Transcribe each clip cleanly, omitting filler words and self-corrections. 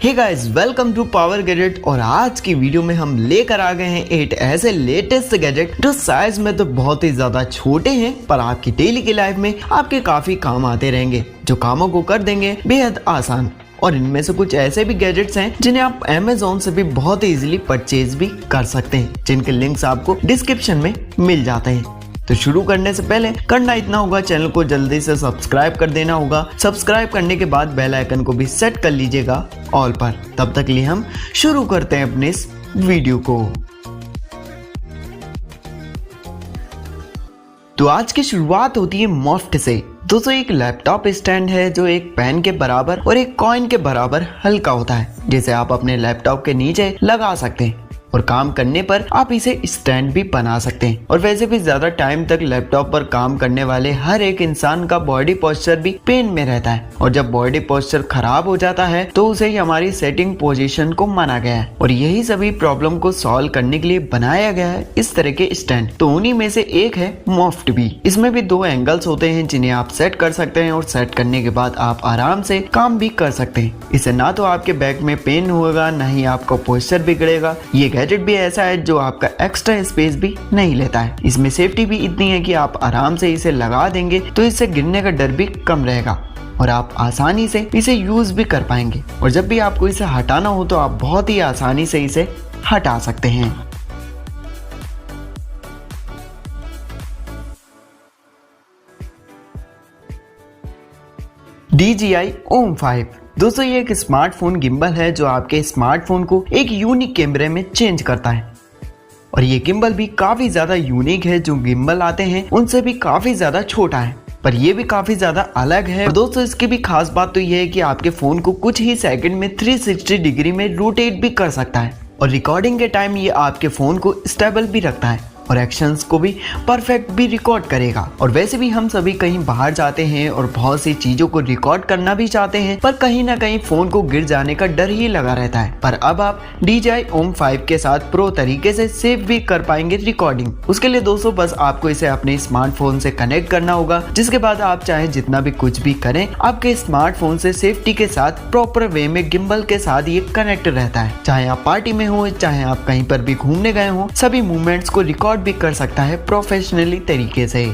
Hey guys, welcome to power gadget. और आज की वीडियो में हम लेकर आ गए हैं 8 ऐसे लेटेस्ट गैजेट जो साइज में तो बहुत ही ज्यादा छोटे हैं पर आपकी डेली की लाइफ में आपके काफी काम आते रहेंगे, जो कामों को कर देंगे बेहद आसान। और इनमें से कुछ ऐसे भी गैजेट्स हैं जिन्हें आप Amazon से भी बहुत ही इजीली परचेज भी कर सकते हैं, जिनके लिंक्स आपको डिस्क्रिप्शन में मिल जाते हैं। तो शुरू करने से पहले करना इतना होगा, चैनल को जल्दी से सब्सक्राइब कर देना होगा। सब्सक्राइब करने के बाद बेल आइकन को भी सेट कर लीजिएगा ऑल पर। तब तक लिए हम शुरू करते हैं अपने इस वीडियो को। तो आज की शुरुआत होती है मोफ्ट से। दोस्तों, एक लैपटॉप स्टैंड है जो एक पेन के बराबर और एक कॉइन के बराबर हल्का होता है, जिसे आप अपने लैपटॉप के नीचे लगा सकते हैं और काम करने पर आप इसे स्टैंड भी बना सकते हैं। और वैसे भी ज्यादा टाइम तक लैपटॉप पर काम करने वाले हर एक इंसान का बॉडी पोस्चर भी पेन में रहता है, और जब बॉडी पोस्चर खराब हो जाता है तो उसे ही हमारी सेटिंग पोजीशन को माना गया है। और यही सभी प्रॉब्लम को सॉल्व करने के लिए बनाया गया है इस तरह के स्टैंड। तो उन्हीं में से एक है मोफ्ट भी। इसमें भी 2 एंगल्स होते हैं जिन्हें आप सेट कर सकते हैं, और सेट करने के बाद आप आराम से काम भी कर सकते हैं। इससे ना तो आपके बैक में पेन होगा, ना ही आपका पोस्चर बिगड़ेगा। ये गैजेट भी ऐसा है जो आपका एक्स्ट्रा स्पेस भी नहीं लेता है। इसमें सेफ्टी भी इतनी है कि आप आराम से इसे लगा देंगे तो इससे गिरने का डर भी कम रहेगा और आप आसानी से इसे यूज भी कर पाएंगे। और जब भी आपको इसे हटाना हो तो आप बहुत ही आसानी से इसे हटा सकते हैं। DJI OM 5। दोस्तों, ये एक स्मार्टफोन गिम्बल है जो आपके स्मार्टफोन को एक यूनिक कैमरे में चेंज करता है। और ये गिम्बल भी काफी ज्यादा यूनिक है। जो गिम्बल आते हैं उनसे भी काफी ज्यादा छोटा है, पर ये भी काफी ज्यादा अलग है। और दोस्तों, इसकी भी खास बात तो ये है कि आपके फोन को कुछ ही सेकंड में 360 डिग्री में रोटेट भी कर सकता है। और रिकॉर्डिंग के टाइम ये आपके फोन को स्टेबल भी रखता है और एक्शंस को भी परफेक्ट भी रिकॉर्ड करेगा। और वैसे भी हम सभी कहीं बाहर जाते हैं और बहुत सी चीजों को रिकॉर्ड करना भी चाहते हैं, पर कहीं ना कहीं फोन को गिर जाने का डर ही लगा रहता है। पर अब आप DJI OM 5 के साथ प्रो तरीके से सेव भी कर पाएंगे रिकॉर्डिंग। उसके लिए दोस्तों बस आपको इसे अपने स्मार्टफोन से कनेक्ट करना होगा, जिसके बाद आप चाहे जितना भी कुछ भी करें, आपके स्मार्टफोन से सेफ्टी के साथ प्रॉपर वे में गिम्बल के साथ ये कनेक्ट रहता है। चाहे आप पार्टी में हो, चाहे आप कहीं पर भी घूमने गए हो, सभी मूवमेंट्स को रिकॉर्ड भी कर सकता है प्रोफेशनली तरीके से।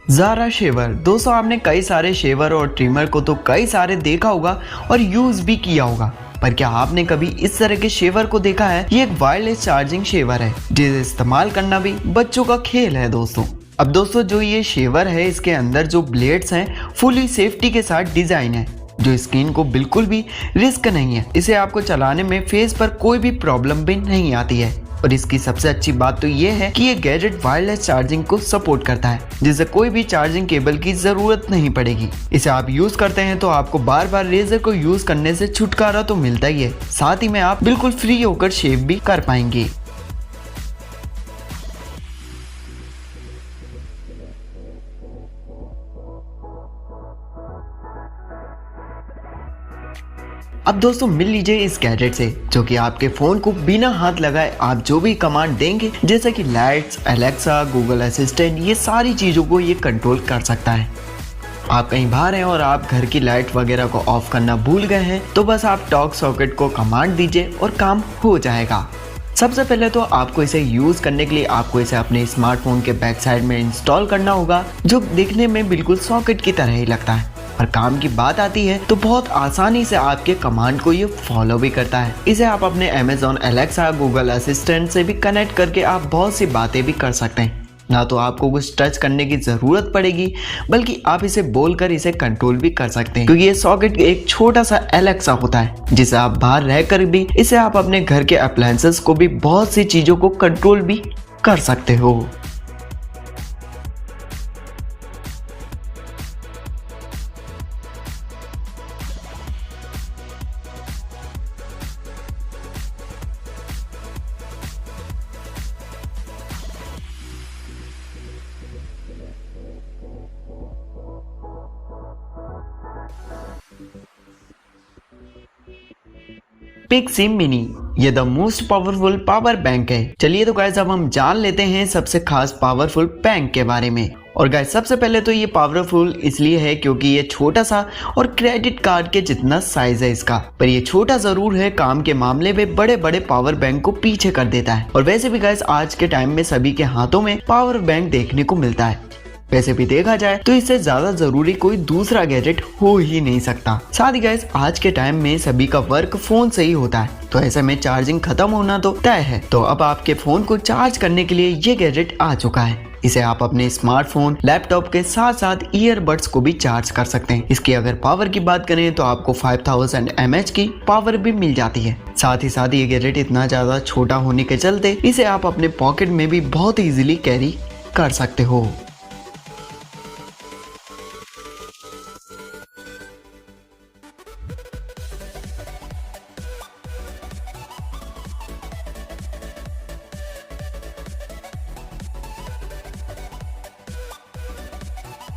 ज़ारा शेवर। दोस्तों, आपने कई सारे शेवर और ट्रिमर को तो कई सारे देखा होगा और यूज भी किया होगा, पर क्या आपने कभी इस तरह के शेवर को देखा है? ये एक वायरलेस चार्जिंग शेवर है जिसे इस्तेमाल करना भी बच्चों का खेल है दोस्तों। अब दोस्तों, जो ये शेवर है इसके अंदर जो ब्लेड्स हैं फुली सेफ्टी के साथ डिजाइन है, जो स्किन को बिल्कुल भी रिस्क नहीं है। इसे आपको चलाने में फेस पर कोई भी प्रॉब्लम भी नहीं आती है। और इसकी सबसे अच्छी बात तो ये है कि ये गैजेट वायरलेस चार्जिंग को सपोर्ट करता है, जिससे कोई भी चार्जिंग केबल की जरूरत नहीं पड़ेगी। इसे आप यूज करते हैं तो आपको बार बार रेजर को यूज करने से छुटकारा तो मिलता ही है, साथ ही में आप बिल्कुल फ्री होकर शेव भी कर पाएंगे। अब दोस्तों मिल लीजिए इस गैजेट से, जो कि आपके फोन को बिना हाथ लगाए आप जो भी कमांड देंगे, जैसे कि लाइट्स, एलेक्सा, गूगल असिस्टेंट, ये सारी चीजों को ये कंट्रोल कर सकता है। आप कहीं बाहर हैं और आप घर की लाइट वगैरह को ऑफ करना भूल गए हैं, तो बस आप टॉक सॉकेट को कमांड दीजिए और काम हो जाएगा। सबसे पहले तो आपको इसे यूज करने के लिए आपको इसे अपने स्मार्टफोन के बैक साइड में इंस्टॉल करना होगा, जो दिखने में बिल्कुल सॉकेट की तरह ही लगता है। और काम की बात आती है तो बहुत आसानी से आपके कमांड को ये फॉलो भी करता है। इसे आप अपने Amazon Alexa, गूगल असिस्टेंट से भी कनेक्ट करके आप बहुत सी बातें भी कर सकते हैं। ना तो आपको कुछ टच करने की जरूरत पड़ेगी, बल्कि आप इसे बोलकर इसे कंट्रोल भी कर सकते हैं, क्योंकि ये सॉकेट एक छोटा सा एलेक्सा होता है, जिसे आप बाहर रहकर भी इसे आप अपने घर के अप्लायंसेस को भी बहुत सी चीजों को कंट्रोल भी कर सकते हो। Pixie Mini. ये the most powerful power bank है। चलिए तो गाइस अब हम जान लेते हैं सबसे खास पावरफुल बैंक के बारे में। और गाइस सबसे पहले तो ये पावरफुल इसलिए है क्योंकि ये छोटा सा और क्रेडिट कार्ड के जितना साइज है इसका, पर ये छोटा जरूर है, काम के मामले में बड़े बड़े पावर बैंक को पीछे कर देता है। और वैसे भी गाइस आज के टाइम में सभी के हाथों में पावर बैंक देखने को मिलता है। वैसे भी देखा जाए तो इससे ज्यादा जरूरी कोई दूसरा गैजेट हो ही नहीं सकता। साथ ही गाइस आज के टाइम में सभी का वर्क फोन से ही होता है, तो ऐसे में चार्जिंग खत्म होना तो तय है। तो अब आपके फोन को चार्ज करने के लिए ये गैजेट आ चुका है। इसे आप अपने स्मार्टफोन, लैपटॉप के साथ साथ ईयरबड्स को भी चार्ज कर सकते हैं। इसकी अगर पावर की बात करें तो आपको 5000 mAh की पावर भी मिल जाती है। साथ ही ये गैजेट इतना ज्यादा छोटा होने के चलते इसे आप अपने पॉकेट में भी बहुत इजीली कैरी कर सकते हो।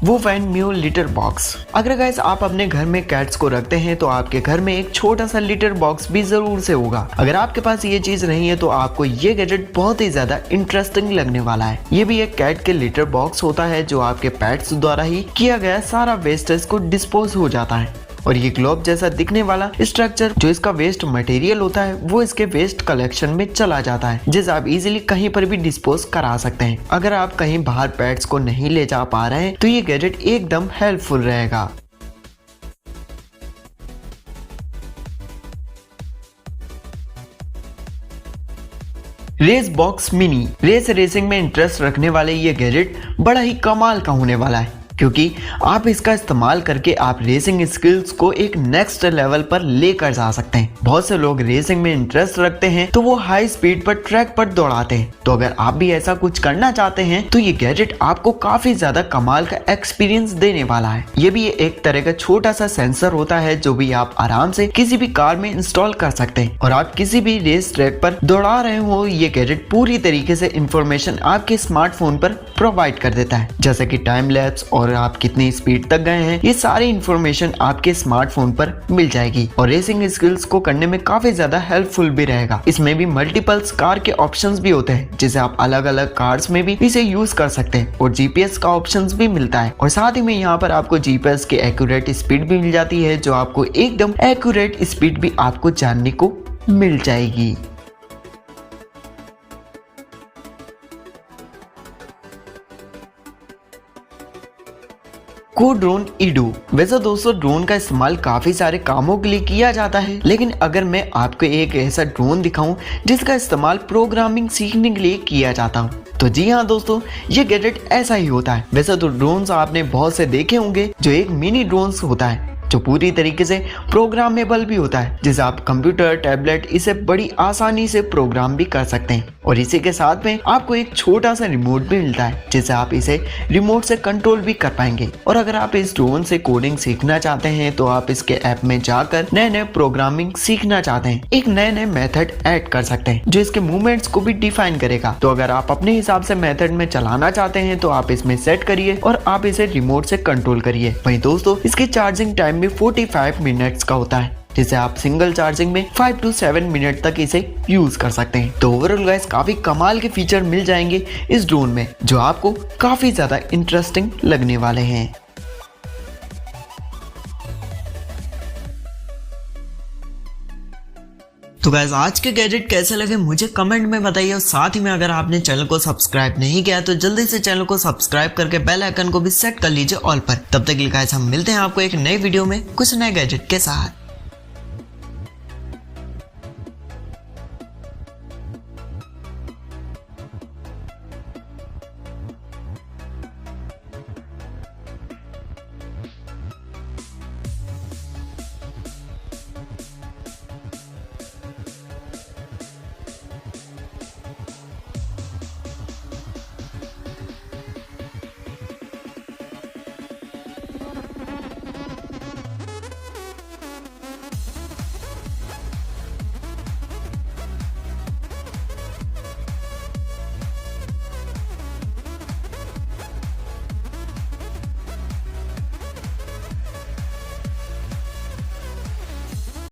वो फैन म्यू लिटर बॉक्स। अगर गाइस आप अपने घर में कैट्स को रखते हैं तो आपके घर में एक छोटा सा लिटर बॉक्स भी जरूर से होगा। अगर आपके पास ये चीज नहीं है तो आपको ये गैजेट बहुत ही ज्यादा इंटरेस्टिंग लगने वाला है। ये भी एक कैट के लिटर बॉक्स होता है जो आपके पेट्स द्वारा ही किया गया सारा वेस्टेज को डिस्पोज हो जाता है। और ये ग्लोब जैसा दिखने वाला स्ट्रक्चर जो इसका वेस्ट मटेरियल होता है वो इसके वेस्ट कलेक्शन में चला जाता है, जिसे आप इजीली कहीं पर भी डिस्पोज करा सकते हैं। अगर आप कहीं बाहर पेट्स को नहीं ले जा पा रहे हैं तो ये गैजेट एकदम हेल्पफुल रहेगा। Race box mini. Race racing में इंटरेस्ट रखने वाले ये गैजेट बड़ा ही कमाल का होने वाला है, क्योंकि आप इसका इस्तेमाल करके आप रेसिंग स्किल्स को एक नेक्स्ट लेवल पर लेकर जा सकते हैं। बहुत से लोग रेसिंग में इंटरेस्ट रखते हैं तो वो हाई स्पीड पर ट्रैक पर दौड़ाते हैं, तो अगर आप भी ऐसा कुछ करना चाहते हैं तो ये गैजेट आपको काफी ज्यादा कमाल का एक्सपीरियंस देने वाला है। ये भी एक तरह का छोटा सा सेंसर होता है जो भी आप आराम से किसी भी कार में इंस्टॉल कर सकते हैं, और आप किसी भी रेस ट्रैक पर दौड़ा रहे हो ये गैजेट पूरी तरीके से इंफॉर्मेशन आपके स्मार्टफोन पर प्रोवाइड कर देता है, जैसे कि टाइम लैप्स और आप कितनी स्पीड तक गए हैं, ये सारी इंफॉर्मेशन आपके स्मार्टफोन पर मिल जाएगी। और रेसिंग स्किल्स को करने में काफी ज्यादा हेल्पफुल भी रहेगा। इसमें भी मल्टीपल्स कार के ऑप्शंस भी होते हैं, जिसे आप अलग अलग कार्स में भी इसे यूज कर सकते हैं, और जीपीएस का ऑप्शंस भी मिलता है। और साथ ही में यहाँ पर आपको जीपीएस की एक्यूरेट स्पीड भी मिल जाती है, जो आपको एकदम एक्यूरेट स्पीड भी आपको जानने को मिल जाएगी। को ड्रोन ईडू। वैसे दोस्तों ड्रोन का इस्तेमाल काफी सारे कामों के लिए किया जाता है, लेकिन अगर मैं आपको एक ऐसा ड्रोन दिखाऊं जिसका इस्तेमाल प्रोग्रामिंग सीखने के लिए किया जाता हूं, तो जी हाँ दोस्तों ये गैजेट ऐसा ही होता है। वैसे तो ड्रोन्स आपने बहुत से देखे होंगे जो एक मिनी ड्रोन्स होता है जो पूरी तरीके से प्रोग्रामेबल भी होता है, जिसे आप कंप्यूटर, टैबलेट इसे बड़ी आसानी से प्रोग्राम भी कर सकते हैं। और इसी के साथ में आपको एक छोटा सा रिमोट भी मिलता है, जिसे आप इसे रिमोट से कंट्रोल भी कर पाएंगे। और अगर आप इस ड्रोन से कोडिंग सीखना चाहते हैं तो आप इसके ऐप में जाकर नए नए प्रोग्रामिंग सीखना चाहते हैं, एक नए नए मेथड ऐड कर सकते हैं जो इसके मूवमेंट्स को भी डिफाइन करेगा। तो अगर आप अपने हिसाब से मेथड में चलाना चाहते हैं तो आप इसमें सेट करिए और आप इसे रिमोट से कंट्रोल करिए। वहीं दोस्तों इसकी चार्जिंग टाइम भी 45 मिनट्स का होता है, जिसे आप सिंगल चार्जिंग में 5 to 7 मिनट तक इसे यूज कर सकते हैं। तो ओवरऑल गाइस काफी कमाल के फीचर मिल जाएंगे इस ड्रोन में, जो आपको काफी ज्यादा इंटरेस्टिंग लगने वाले हैं। तो गाइस आज के गैजेट कैसे लगे मुझे कमेंट में बताइए, और साथ ही में अगर आपने चैनल को सब्सक्राइब नहीं किया तो जल्दी से चैनल को सब्सक्राइब करके बेल आइकन को भी सेट कर लीजिए ऑल पर। तब तक के लिए गाइस हम मिलते हैं आपको एक नए वीडियो में कुछ नए गैजेट के साथ।